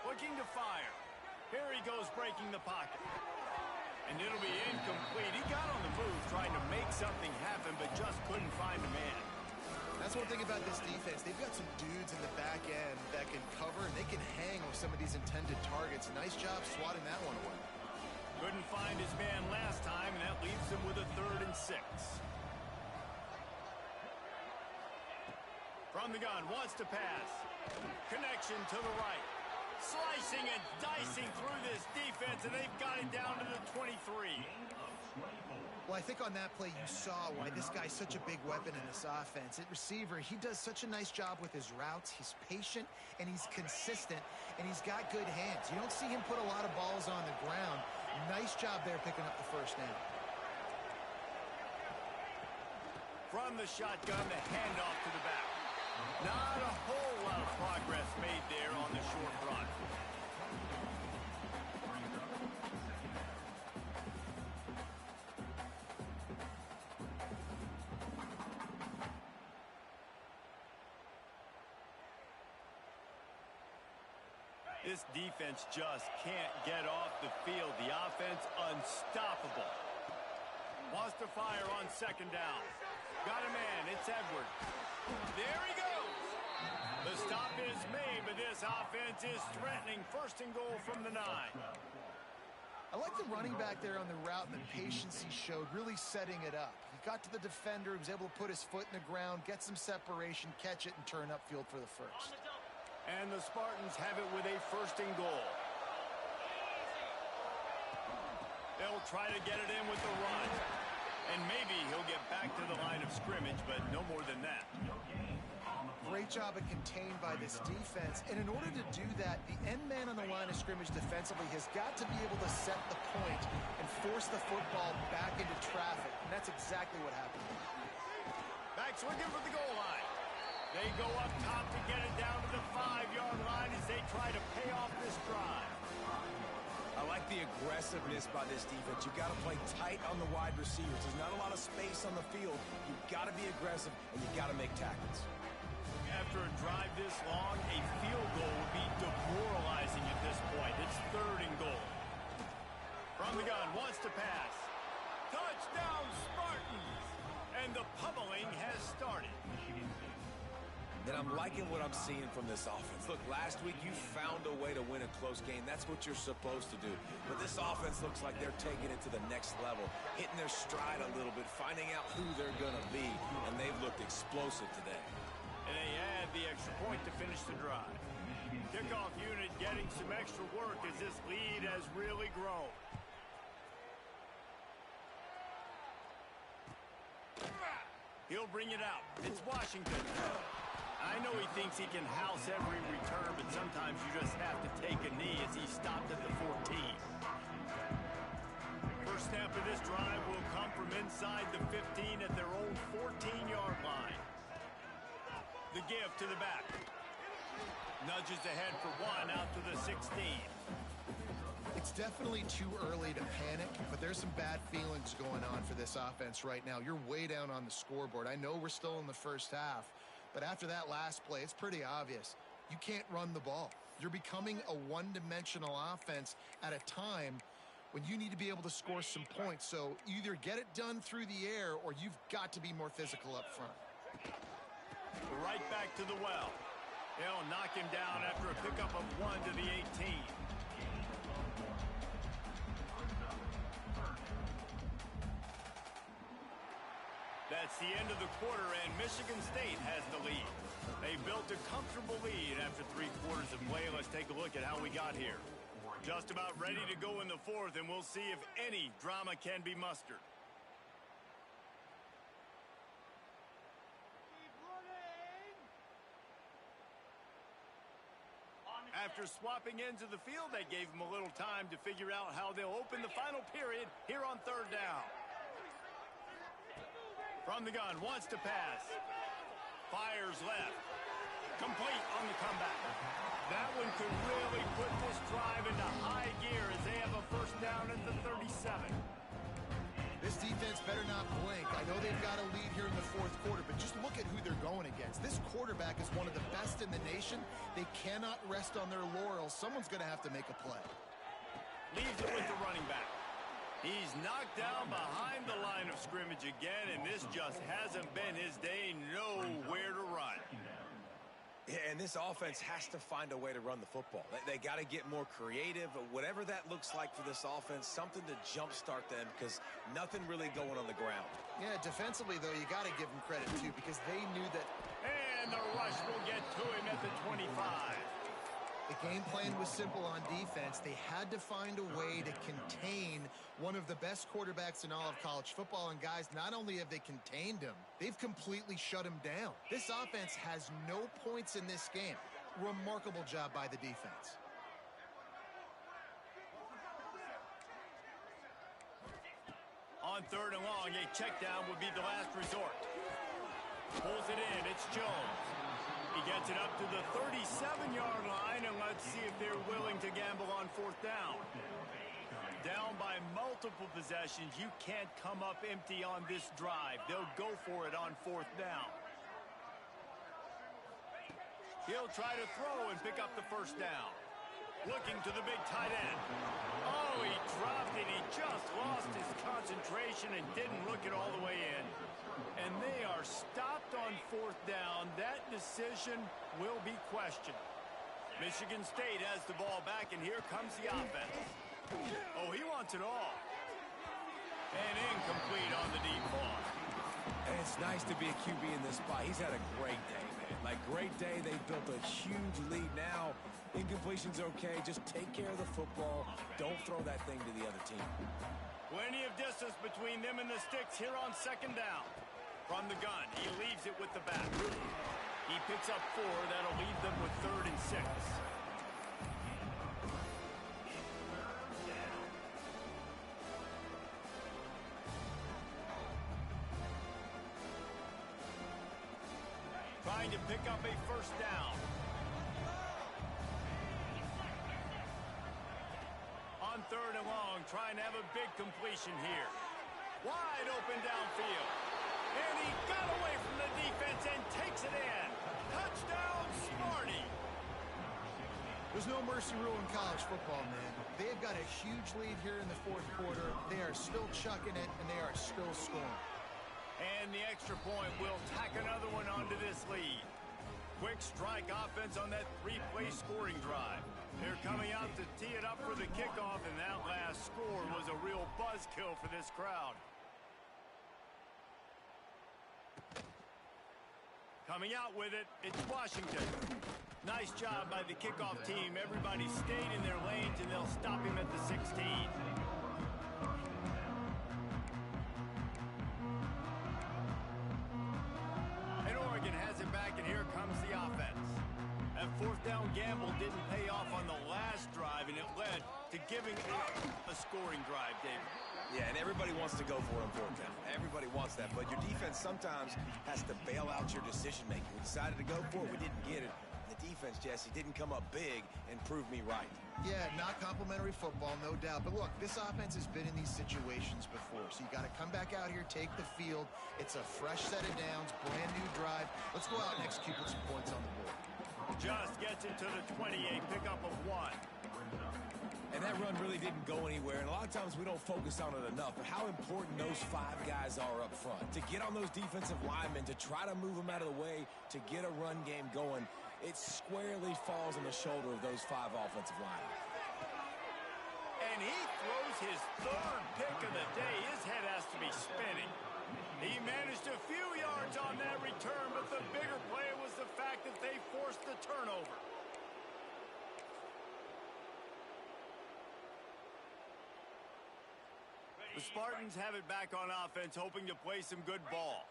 Looking to fire. Here he goes, breaking the pocket. And it'll be incomplete. He got on the move trying to make something happen, but just couldn't find a man. That's one thing about this defense. They've got some dudes in the back end that can cover, and they can hang with some of these intended targets. Nice job swatting that one away. Couldn't find his man last time, and that leaves him with a 3rd and 6. From the gun, wants to pass. Connection to the right. Slicing and dicing through this defense, and they've got it down to the 23. Well, I think on that play you saw why this guy's such a big weapon in this offense. At receiver, he does such a nice job with his routes. He's patient, and he's consistent, and he's got good hands. You don't see him put a lot of balls on the ground. Nice job there picking up the 1st down. From the shotgun, the handoff to the back. Not a whole lot of progress made there on the short run. This defense just can't get off the field. The offense unstoppable. Wants to fire on second down. Got a man. It's Edwards. There he goes. The stop is made, but this offense is threatening. First and goal from the 9. I like the running back there on the route and the patience he showed, really setting it up. He got to the defender, he was able to put his foot in the ground, get some separation, catch it, and turn upfield for the first. And the Spartans have it with a first and goal. They'll try to get it in with the run. And maybe he'll get back to the line of scrimmage, but no more than that. Great job at contained by this defense. And in order to do that, the end man on the line of scrimmage defensively has got to be able to set the point and force the football back into traffic. And that's exactly what happened. Backs looking for the goal line. They go up top to get it down to the 5-yard line as they try to pay off this drive. I like the aggressiveness by this defense. You've got to play tight on the wide receivers. There's not a lot of space on the field. You've got to be aggressive, and you've got to make tackles. After a drive this long, a field goal would be demoralizing at this point. It's third and goal. From the gun, wants to pass. Touchdown, Spartans! And the pummeling has started. And I'm liking what I'm seeing from this offense. Look, last week you found a way to win a close game. That's what you're supposed to do. But this offense looks like they're taking it to the next level, hitting their stride a little bit, finding out who they're going to be, and they've looked explosive today. And they add the extra point to finish the drive. Kickoff unit getting some extra work as this lead has really grown. He'll bring it out. It's Washington. I know he thinks he can house every return, but sometimes you just have to take a knee as he stopped at the 14. First snap of this drive will come from inside the 15 at their own 14-yard line. The give to the back. Nudges ahead for 1 out to the 16. It's definitely too early to panic, but there's some bad feelings going on for this offense right now. You're way down on the scoreboard. I know we're still in the first half, but after that last play, it's pretty obvious. You can't run the ball. You're becoming a one-dimensional offense at a time when you need to be able to score some points. So either get it done through the air or you've got to be more physical up front. Right back to the well. They'll knock him down after a pickup of 1 to the 18. That's the end of the quarter, and Michigan State has the lead. They built a comfortable lead after 3 quarters of play. Let's take a look at how we got here. Just about ready to go in the 4th, and we'll see if any drama can be mustered. After swapping ends of the field, they gave them a little time to figure out how they'll open the final period here on 3rd down. From the gun, wants to pass. Fires left. Complete on the comeback. That one could really put this drive into high gear as they have a first down at the 37. This defense better not blink. I know they've got a lead here in the 4th quarter, but just look at who they're going against. This quarterback is one of the best in the nation. They cannot rest on their laurels. Someone's going to have to make a play. Leaves it with the running back. He's knocked down behind the line of scrimmage again, and this just hasn't been his day. Nowhere to run. Yeah, and this offense has to find a way to run the football. They got to get more creative. Whatever that looks like for this offense, something to jumpstart them because nothing really going on the ground. Yeah, defensively, though, you got to give them credit, too, because they knew that. And the rush will get to him at the 25. The game plan was simple on defense. They had to find a way to contain one of the best quarterbacks in all of college football. And, guys, not only have they contained him, they've completely shut him down. This offense has no points in this game. Remarkable job by the defense. On 3rd and long, a check down would be the last resort. Pulls it in. It's Jones. He gets it up to the 37-yard line, and let's see if they're willing to gamble on 4th down. Down by multiple possessions, you can't come up empty on this drive. They'll go for it on 4th down. He'll try to throw and pick up the first down. Looking to the big tight end. Oh, he dropped it. He just lost his concentration and didn't look it all the way in. And they are stopped on fourth down. That decision will be questioned. Michigan State has the ball back, and here comes the offense. Oh, he wants it all. And incomplete on the deep ball. And it's nice to be a QB in this spot. He's had a great day, man. Like, great day. They built a huge lead. Now, incompletion's okay. Just take care of the football. Don't throw that thing to the other team. Plenty of distance between them and the sticks here on second down. From the gun, he leaves it with the back. He picks up 4. That'll leave them with 3rd and 6. Trying to pick up a first down. On 3rd and long, trying to have a big completion here. Wide open downfield. And he got away from the defense and takes it in. Touchdown, Smarty. There's no mercy rule in college football, man. They've got a huge lead here in the fourth quarter. They are still chucking it, and they are still scoring. And the extra point will tack another one onto this lead. Quick strike offense on that 3-play scoring drive. They're coming out to tee it up for the kickoff, and that last score was a real buzzkill for this crowd. Coming out with it, it's Washington. Nice job by the kickoff team. Everybody stayed in their lanes, and they'll stop him at the 16. And Oregon has it back, and here comes the offense. That fourth down gamble didn't pay off on the last drive, and it led to giving up a scoring drive, David. Yeah, and everybody wants to go for it on fourth down. Everybody wants that, but your defense sometimes has to bail out your decision-making. We decided to go for it. We didn't get it. The defense, Jesse, didn't come up big and prove me right. Yeah, not complimentary football, no doubt. But look, this offense has been in these situations before, so you got to come back out here, take the field. It's a fresh set of downs, brand new drive. Let's go out and execute with some points on the board. Just gets it to the 28, pickup of 1. And that run really didn't go anywhere, and a lot of times we don't focus on it enough, but how important those 5 guys are up front. To get on those defensive linemen, to try to move them out of the way, to get a run game going, it squarely falls on the shoulder of those 5 offensive linemen. And he throws his 3rd pick of the day. His head has to be spinning. He managed a few yards on that return, but the bigger play was the fact that they forced the turnover. The Spartans have it back on offense, hoping to play some good ball.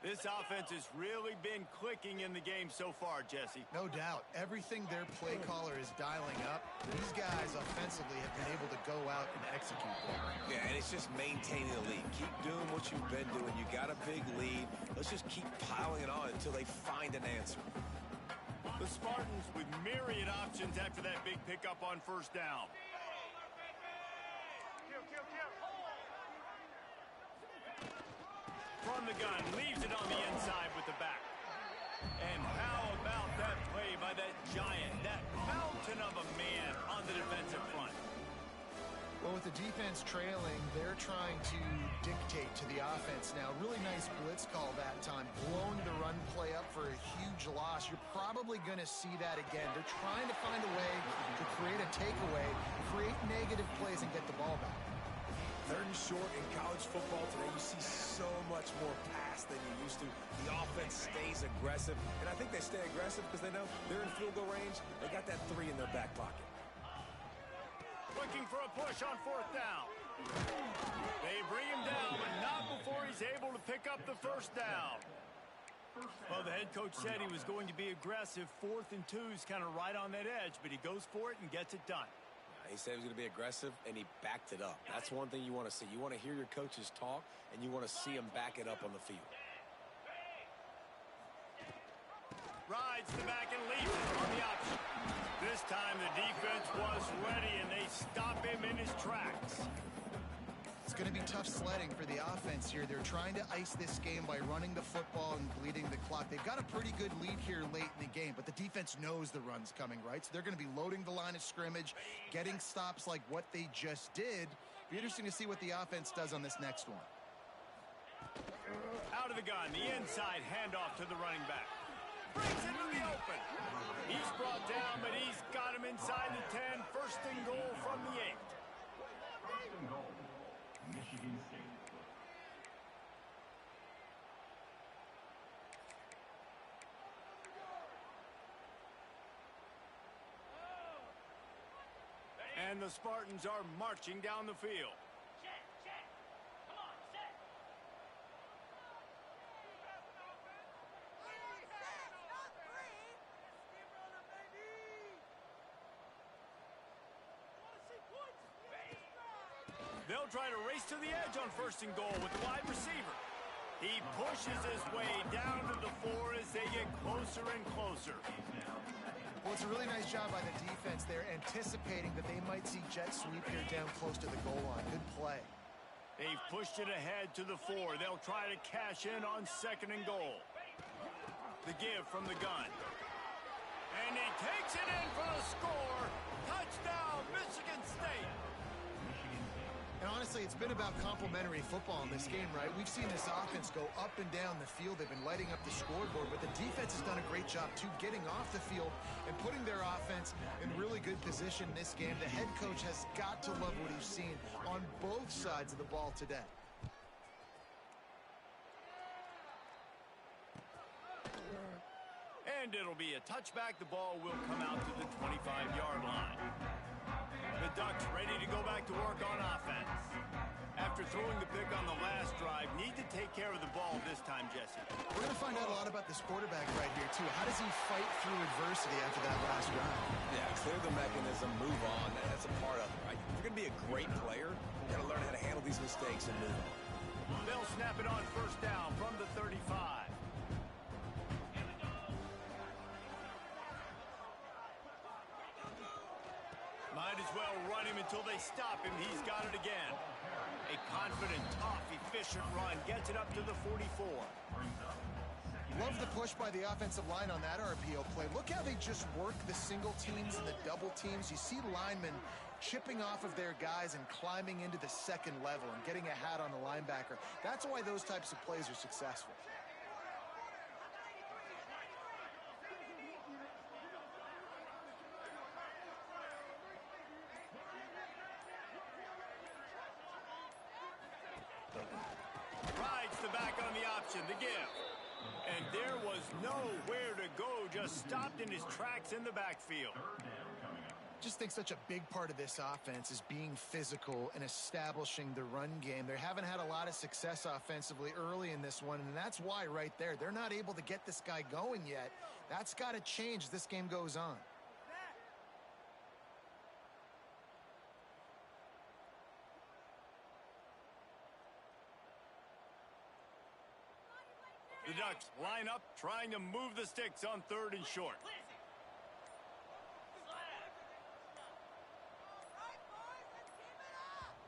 This offense has really been clicking in the game so far, Jesse. No doubt. Everything their play caller is dialing up, these guys offensively have been able to go out and execute that. Yeah, and it's just maintaining the lead. Keep doing what you've been doing. You got a big lead. Let's just keep piling it on until they find an answer. The Spartans with myriad options after that big pickup on first down. From the gun, leaves it on the inside with the back. And how about that play by that giant, that mountain of a man on the defensive front? Well, with the defense trailing, they're trying to dictate to the offense now. Really nice blitz call that time, blowing the run play up for a huge loss. You're probably going to see that again. They're trying to find a way to create a takeaway, create negative plays, and get the ball back. 3rd and short in college football today, you see so much more pass than you used to. The offense stays aggressive, and I think they stay aggressive because they know they're in field goal range. They got that 3 in their back pocket. Looking for a push on fourth down. They bring him down, but not before he's able to pick up the first down. Well, the head coach said he was going to be aggressive. 4th and 2 is kind of right on that edge, but he goes for it and gets it done. He said he was going to be aggressive, and he backed it up. That's one thing you want to see. You want to hear your coaches talk, and you want to see them back it up on the field. Rides the back and leaves it on the option. This time the defense was ready, and they stop him in his tracks. It's going to be tough sledding for the offense here. They're trying to ice this game by running the football and bleeding the clock. They've got a pretty good lead here late in the game, but the defense knows the run's coming, right? So they're going to be loading the line of scrimmage, getting stops like what they just did. Be interesting to see what the offense does on this next one. Out of the gun, the inside handoff to the running back. Brings into the open. He's brought down, but he's got him inside the 10. First and goal from the 8. First and goal, Michigan State. And the Spartans are marching down the field. Check, check. Come on, set. They'll try to race to the edge on first and goal with the wide receiver. He pushes his way down to the 4 as they get closer and closer. Well, it's a really nice job by the defense there, anticipating that they might see jet sweep here down close to the goal line. Good play. They've pushed it ahead to the 4. They'll try to cash in on second and goal. The give from the gun. And he takes it in for the score. Touchdown, Michigan State. And honestly, it's been about complementary football in this game, right? We've seen this offense go up and down the field. They've been lighting up the scoreboard, but the defense has done a great job, too, getting off the field and putting their offense in really good position in this game. The head coach has got to love what he's seen on both sides of the ball today. And it'll be a touchback. The ball will come out to the 25-yard line. The Ducks ready to go back to work on offense. After throwing the pick on the last drive, need to take care of the ball this time, Jesse. We're going to find out a lot about this quarterback right here, too. How does he fight through adversity after that last drive? Yeah, clear the mechanism, move on. That's a part of it, right? If you're going to be a great player, you got to learn how to handle these mistakes and move on. They'll snap it on first down from the 35. Might as well run him until they stop him. He's got it again. A confident, tough, efficient run. Gets it up to the 44. Love the push by the offensive line on that RPO play. Look how they just work the single teams and the double teams. You see linemen chipping off of their guys and climbing into the second level and getting a hat on the linebacker. That's why those types of plays are successful. Rides the back on the option, the give. And there was nowhere to go, just stopped in his tracks in the backfield. Just think such a big part of this offense is being physical and establishing the run game. They haven't had a lot of success offensively early in this one, and that's why right there. They're not able to get this guy going yet. That's got to change as this game goes on. The Ducks line up, trying to move the sticks on third and short.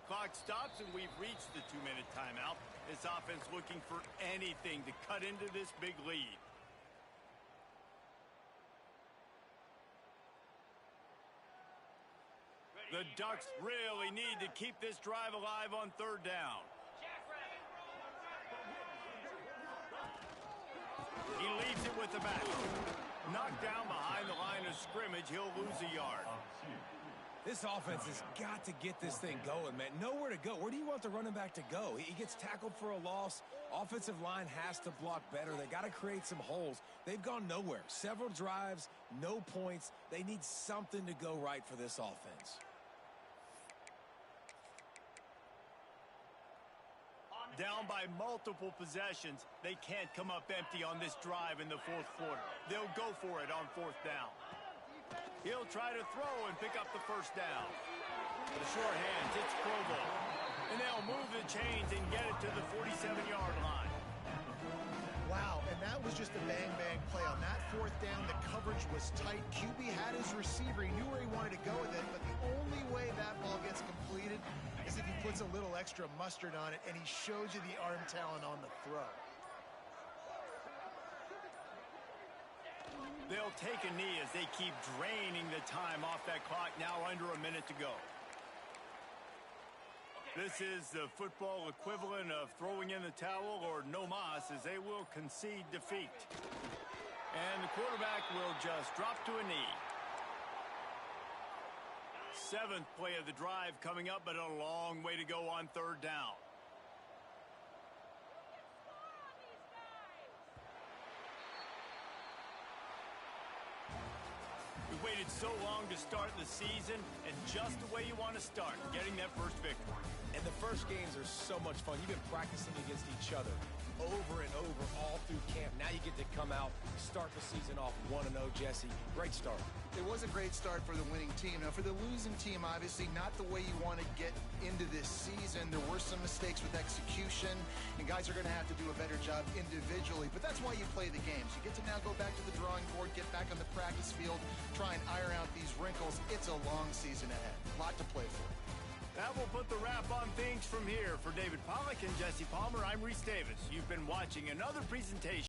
Clock stops, and we've reached the 2-minute timeout. This offense looking for anything to cut into this big lead. The Ducks really need to keep this drive alive on third down. He leaves it with the back. Knocked down behind the line of scrimmage. He'll lose a yard. This offense has got to get this thing going, man. Nowhere to go. Where do you want the running back to go? He gets tackled for a loss. Offensive line has to block better. They got to create some holes. They've gone nowhere. Several drives, no points. They need something to go right for this offense. Down by multiple possessions, they can't come up empty on this drive in the fourth quarter. They'll go for it on fourth down. He'll try to throw and pick up the first down. The short hands, it's Provo. And they'll move the chains and get it to the 47-yard line. Wow, and that was just a bang-bang play. On that fourth down, the coverage was tight. QB had his receiver. He knew where he wanted to go with it, but the only way that ball gets completed is if he puts a little extra mustard on it, and he shows you the arm talent on the throw. They'll take a knee as they keep draining the time off that clock. Now under a minute to go. This is the football equivalent of throwing in the towel or no mas, as they will concede defeat. And the quarterback will just drop to a knee. 7th play of the drive coming up, but a long way to go on 3rd down. We waited so long to start the season, and just the way you want to start, getting that first victory. And the first games are so much fun. You've been practicing against each other over and over all through camp. Now you get to come out, start the season off 1-0, Jesse. Great start. It was a great start for the winning team. Now, for the losing team, obviously not the way you want to get into this season. There were some mistakes with execution, and guys are going to have to do a better job individually. But that's why you play the games. You get to now go back to the drawing board, get back on the practice field, try and iron out these wrinkles. It's a long season ahead. A lot to play for. That will put the wrap on things from here. For David Pollack and Jesse Palmer, I'm Reese Davis. You've been watching another presentation